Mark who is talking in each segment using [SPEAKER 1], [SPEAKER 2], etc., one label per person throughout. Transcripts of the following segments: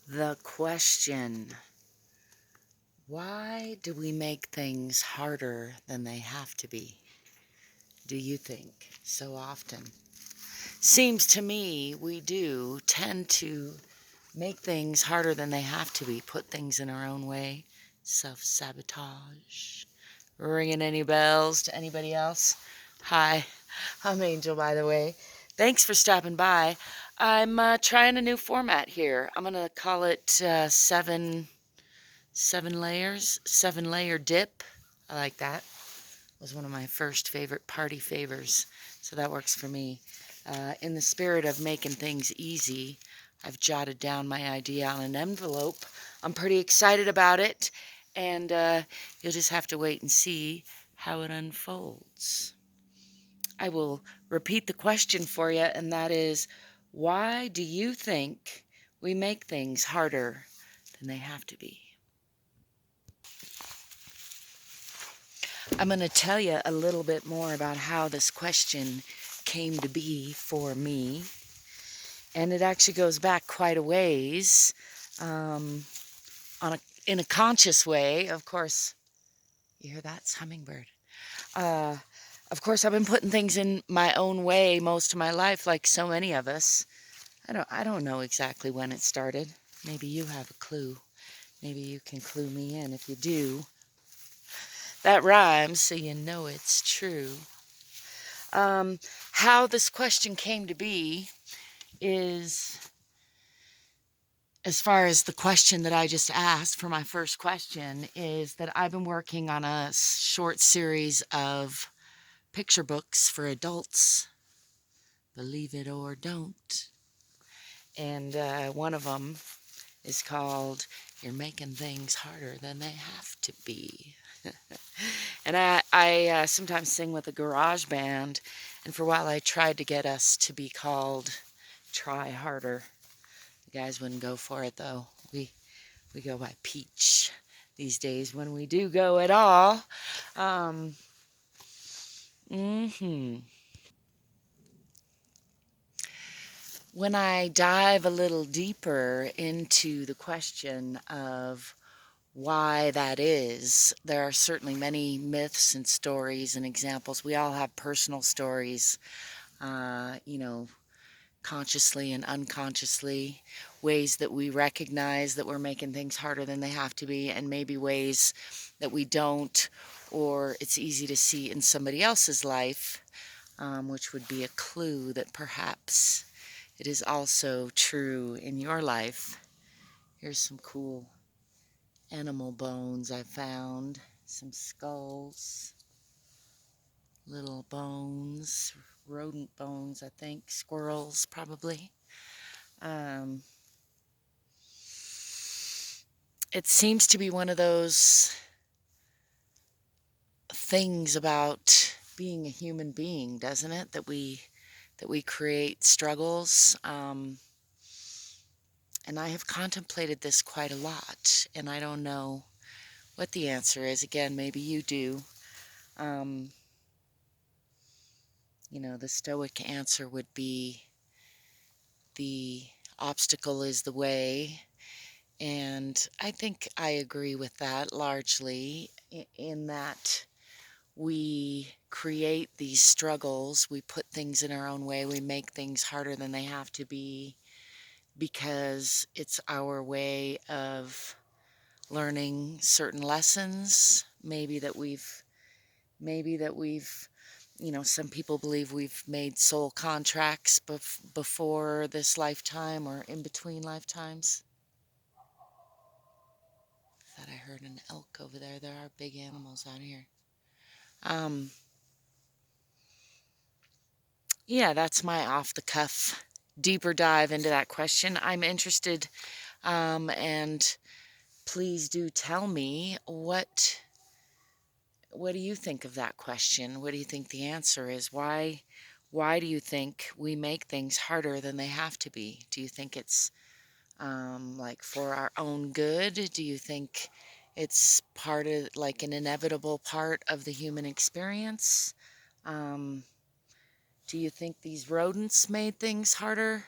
[SPEAKER 1] The question, why do we make things harder than they have to be? Do you think so often? Seems to me we do tend to make things harder than they have to be, put things in our own way, self-sabotage. Ringing any bells to anybody else? Hi, I'm Angel, by the way. Thanks for stopping by. I'm trying a new format here. I'm going to call it seven layers, 7-layer dip. I like that. It was one of my first favorite party favors, so that works for me. In the spirit of making things easy, I've jotted down my idea on an envelope. I'm pretty excited about it, and you'll just have to wait and see how it unfolds. I will repeat the question for you, and that is, why do you think we make things harder than they have to be? I'm going to tell you a little bit more about how this question came to be for me. And it actually goes back quite a ways, in a conscious way. Of course, you hear that? It's hummingbird. Of course, I've been putting things in my own way most of my life, like so many of us. I don't know exactly when it started. Maybe you have a clue. Maybe you can clue me in. If you do, that rhymes, so you know it's true. How this question came to be is, as far as the question that I just asked for my first question, is that I've been working on a short series of picture books for adults, believe it or don't. And one of them is called You're Making Things Harder Than They Have to Be. And I sometimes sing with a garage band, and for a while I tried to get us to be called Try Harder. The guys wouldn't go for it, though. We go by Peach these days when we do go at all. When I dive a little deeper into the question of why that is, there are certainly many myths and stories and examples. We all have personal stories, consciously and unconsciously, ways that we recognize that we're making things harder than they have to be, and maybe ways that we don't, or it's easy to see in somebody else's life, which would be a clue that perhaps it is also true in your life. Here's some cool animal bones I found. Some skulls, little bones, rodent bones, I think, squirrels probably. It seems to be one of those things about being a human being, doesn't it? That we create struggles. And I have contemplated this quite a lot, and I don't know what the answer is. Again, maybe you do. The Stoic answer would be the obstacle is the way. And I think I agree with that largely, in that we create these struggles, we put things in our own way, we make things harder than they have to be, because it's our way of learning certain lessons, maybe that we've some people believe we've made soul contracts before this lifetime or in between lifetimes. Thought I heard an elk over there. There are big animals out here. Yeah, that's my off-the-cuff deeper dive into that question. I'm interested, and please do tell me, what do you think of that question? What do you think the answer is? Why do you think we make things harder than they have to be? Do you think it's like for our own good? Do you think it's part of, like, an inevitable part of the human experience? Do you think these rodents made things harder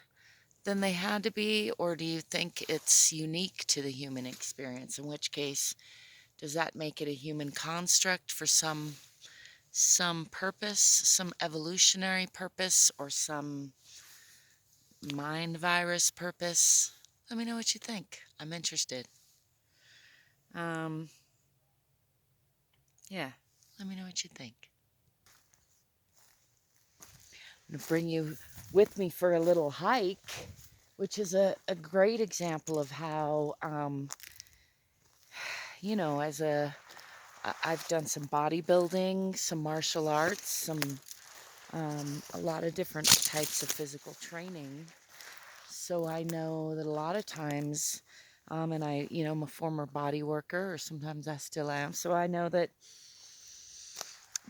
[SPEAKER 1] than they had to be, or do you think it's unique to the human experience? In which case, does that make it a human construct for some purpose, some evolutionary purpose, or some mind virus purpose? Let me know what you think. I'm interested. Yeah, let me know what you think. I'm going to bring you with me for a little hike, which is a great example of how, you know, I've done some bodybuilding, some martial arts, a lot of different types of physical training. So I know that a lot of times, and I'm a former body worker, or sometimes I still am. So I know that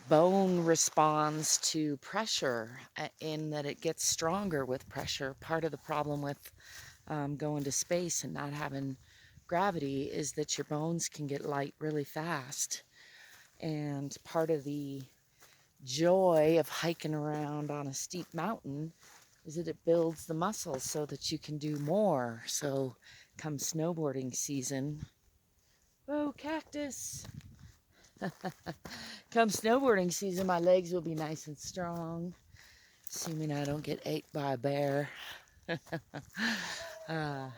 [SPEAKER 1] bone responds to pressure, in that it gets stronger with pressure. Part of the problem with going to space and not having gravity is that your bones can get light really fast. And part of the joy of hiking around on a steep mountain is that it builds the muscles so that you can do more. So come snowboarding season, oh, cactus. Come snowboarding season, my legs will be nice and strong, assuming I don't get ate by a bear. Yeah.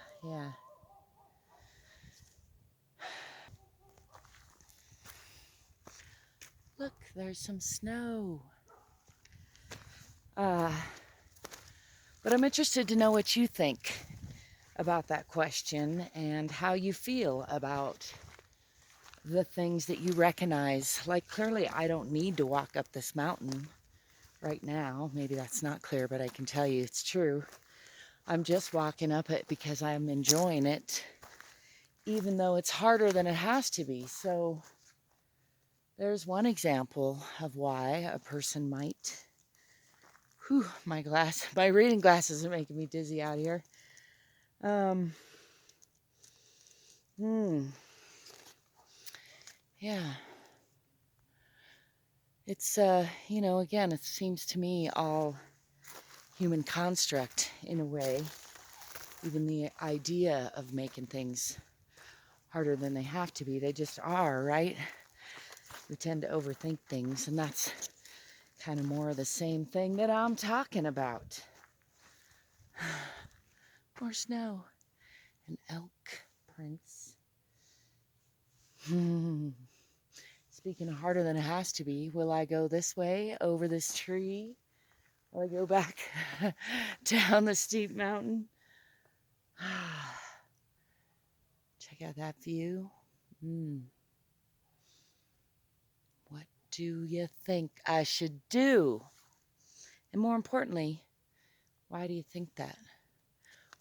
[SPEAKER 1] Look, there's some snow. But I'm interested to know what you think about that question and how you feel about the things that you recognize. Like, clearly I don't need to walk up this mountain right now. Maybe that's not clear, but I can tell you it's true. I'm just walking up it because I'm enjoying it, even though it's harder than it has to be. So there's one example of why a person might, my reading glasses are making me dizzy out here. Yeah. It's, again, it seems to me all human construct in a way. Even the idea of making things harder than they have to be, they just are, right? We tend to overthink things, and that's kind of more of the same thing that I'm talking about. More snow and elk prints. Speaking of harder than it has to be, will I go this way over this tree? Will I go back down the steep mountain? Check out that view. What do you think I should do? And more importantly, why do you think that?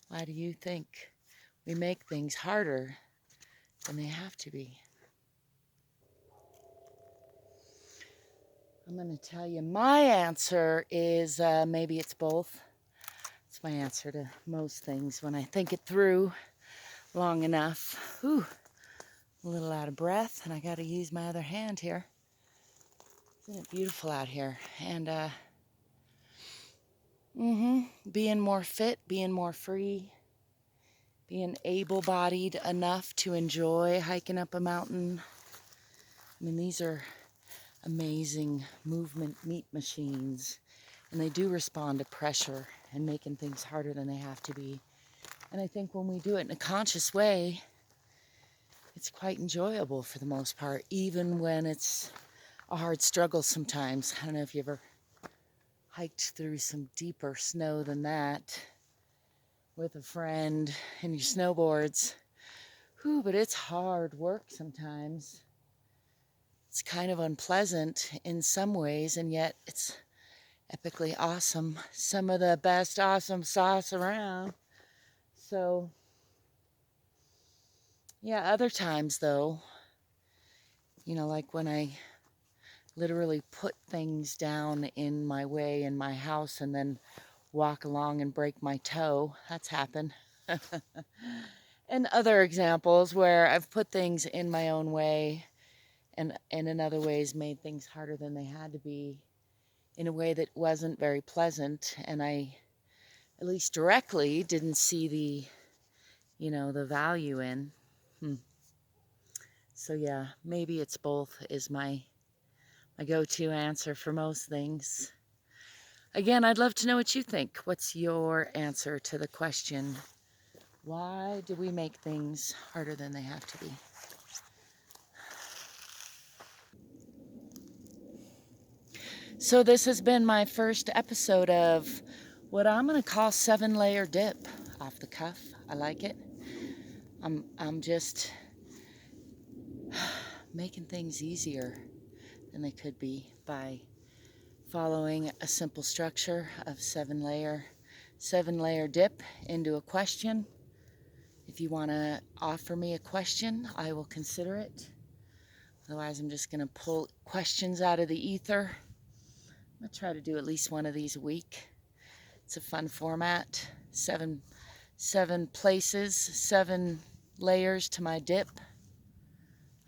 [SPEAKER 1] Why do you think we make things harder than they have to be? I'm going to tell you my answer is maybe it's both. It's my answer to most things when I think it through long enough. Whew, a little out of breath, and I got to use my other hand here. Isn't it beautiful out here? And being more fit, being more free, being able-bodied enough to enjoy hiking up a mountain. I mean, these are amazing movement meat machines, and they do respond to pressure and making things harder than they have to be. And I think when we do it in a conscious way, it's quite enjoyable for the most part, even when it's a hard struggle sometimes. I don't know if you ever hiked through some deeper snow than that with a friend and your snowboards. But it's hard work sometimes. It's kind of unpleasant in some ways, and yet it's epically awesome. Some of the best awesome sauce around. So, yeah, other times though, like when I literally put things down in my way in my house and then walk along and break my toe. That's happened. And other examples where I've put things in my own way and in other ways made things harder than they had to be in a way that wasn't very pleasant, and I at least directly, didn't see the value in. So yeah, maybe it's both is my go-to answer for most things. Again, I'd love to know what you think. What's your answer to the question, why do we make things harder than they have to be? So this has been my first episode of what I'm going to call 7-layer dip. Off the cuff. I like it. I'm just making things easier than they could be by following a simple structure of 7-layer dip into a question. If you want to offer me a question, I will consider it. Otherwise, I'm just going to pull questions out of the ether. I'm going to try to do at least one of these a week. It's a fun format. Seven places, 7 layers to my dip.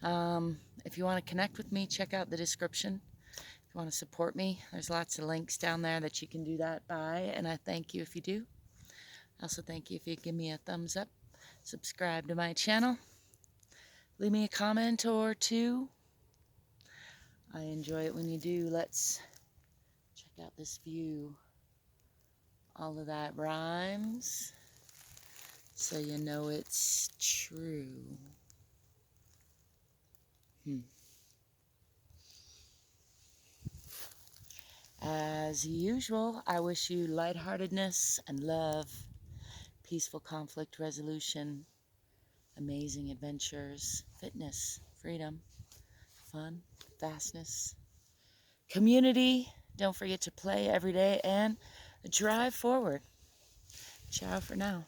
[SPEAKER 1] If you want to connect with me, check out the description. If you want to support me, there's lots of links down there that you can do that by, and I thank you if you do. I also thank you if you give me a thumbs up, subscribe to my channel, leave me a comment or two. I enjoy it when you do. Let's check out this view. All of that rhymes, so you know it's true. As usual, I wish you lightheartedness and love, peaceful conflict resolution, amazing adventures, fitness, freedom, fun, vastness, community. Don't forget to play every day and drive forward. Ciao for now.